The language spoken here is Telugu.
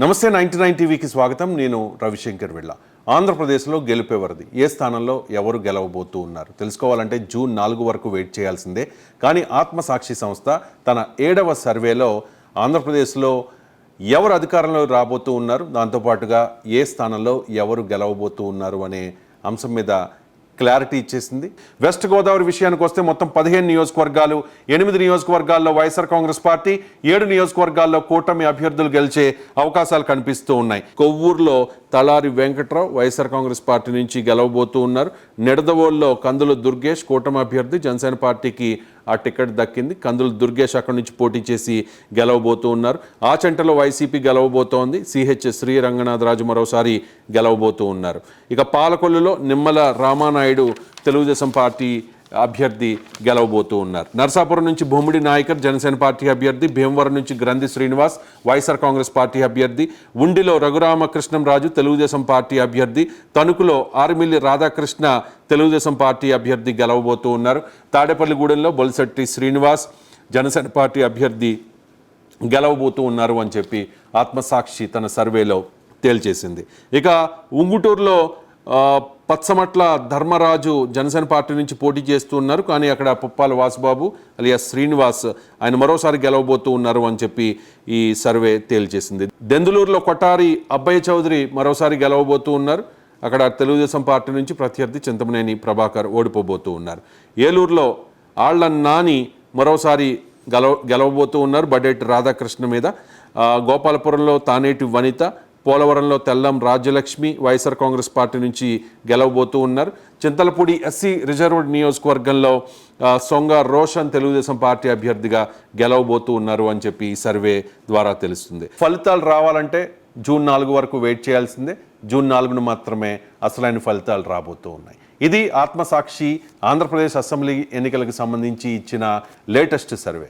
నమస్తే 99 టీవీకి స్వాగతం. నేను రవిశంకర్ వెళ్ళ. ఆంధ్రప్రదేశ్లో గెలుపెవరిది, ఏ స్థానంలో ఎవరు గెలవబోతూ ఉన్నారు తెలుసుకోవాలంటే జూన్ 4 వరకు వెయిట్ చేయాల్సిందే. కానీ ఆత్మసాక్షి సంస్థ తన 7వ సర్వేలో ఆంధ్రప్రదేశ్లో ఎవరు అధికారంలో రాబోతూ ఉన్నారు, దాంతోపాటుగా ఏ స్థానంలో ఎవరు గెలవబోతూ ఉన్నారు అనే అంశం మీద క్లారిటీ ఇచ్చేసింది. వెస్ట్ గోదావరి విషయానికి వస్తే మొత్తం 15 నియోజకవర్గాలు, 8 నియోజకవర్గాల్లో వైఎస్ఆర్ కాంగ్రెస్ పార్టీ, 7 నియోజకవర్గాల్లో కూటమి అభ్యర్థులు గెలిచే అవకాశాలు కనిపిస్తూ ఉన్నాయి. కొవ్వూరులో తలారి వెంకట్రావు వైఎస్ఆర్ కాంగ్రెస్ పార్టీ నుంచి గెలవబోతూ ఉన్నారు. నిడదవోలులో కందుల దుర్గేష్ కూటమి అభ్యర్థి, జనసేన పార్టీకి ఆ టికెట్ దక్కింది. కందుల దుర్గేష్ అక్కడి నుంచి పోటీ చేసి గెలవబోతూ ఉన్నారు. ఆచంటలో వైసీపీ గెలవబోతోంది. సిహెచ్ శ్రీ రంగనాథరాజు మరోసారి గెలవబోతూ ఉన్నారు. ఇక పాలకొల్లులో నిమ్మల రామానాయుడు తెలుగుదేశం పార్టీ అభ్యర్థి గెలవబోతూ ఉన్నారు. నరసాపురం నుంచి బొమ్మిడి నాయకర్ జనసేన పార్టీ అభ్యర్థి, భీమవరం నుంచి గ్రంథి శ్రీనివాస్ వైఎస్ఆర్ కాంగ్రెస్ పార్టీ అభ్యర్థి, ఉండిలో రఘురామకృష్ణంరాజు తెలుగుదేశం పార్టీ అభ్యర్థి, తణుకులో ఆర్మిల్లి రాధాకృష్ణ తెలుగుదేశం పార్టీ అభ్యర్థి గెలవబోతూ ఉన్నారు. తాడేపల్లిగూడెంలో బొలిశెట్టి శ్రీనివాస్ జనసేన పార్టీ అభ్యర్థి గెలవబోతూ ఉన్నారు అని చెప్పి ఆత్మసాక్షి తన సర్వేలో తేల్చేసింది. ఇక ఉంగుటూరులో పచ్చమట్ల ధర్మరాజు జనసేన పార్టీ నుంచి పోటీ చేస్తూ ఉన్నారు. కానీ అక్కడ పుప్పాల వాసుబాబు అలియాస్ శ్రీనివాస్ ఆయన మరోసారి గెలవబోతూ ఉన్నారు అని చెప్పి ఈ సర్వే తేల్చేసింది. దెందులూరులో కొట్టారి అబ్బయ్య చౌదరి మరోసారి గెలవబోతూ ఉన్నారు. అక్కడ తెలుగుదేశం పార్టీ నుంచి ప్రత్యర్థి చింతమనేని ప్రభాకర్ ఓడిపోబోతూ ఉన్నారు. ఏలూరులో ఆళ్ల నాని మరోసారి గెలవబోతూ ఉన్నారు బడేటి రాధాకృష్ణ మీద. గోపాలపురంలో తానేటి వనిత, పోలవరంలో తెల్లం రాజ్యలక్ష్మి వైఎస్ఆర్ కాంగ్రెస్ పార్టీ నుంచి గెలవబోతూ ఉన్నారు. చింతలపూడి ఎస్సీ రిజర్వ్డ్ నియోజకవర్గంలో సొంగ రోషన్ తెలుగుదేశం పార్టీ అభ్యర్థిగా గెలవబోతూ ఉన్నారు అని చెప్పి ఈ సర్వే ద్వారా తెలుస్తుంది. ఫలితాలు రావాలంటే జూన్ 4 వరకు వెయిట్ చేయాల్సిందే. జూన్ 4న మాత్రమే అసలైన ఫలితాలు రాబోతూ ఉన్నాయి. ఇది ఆత్మసాక్షి ఆంధ్రప్రదేశ్ అసెంబ్లీ ఎన్నికలకు సంబంధించి ఇచ్చిన లేటెస్ట్ సర్వే.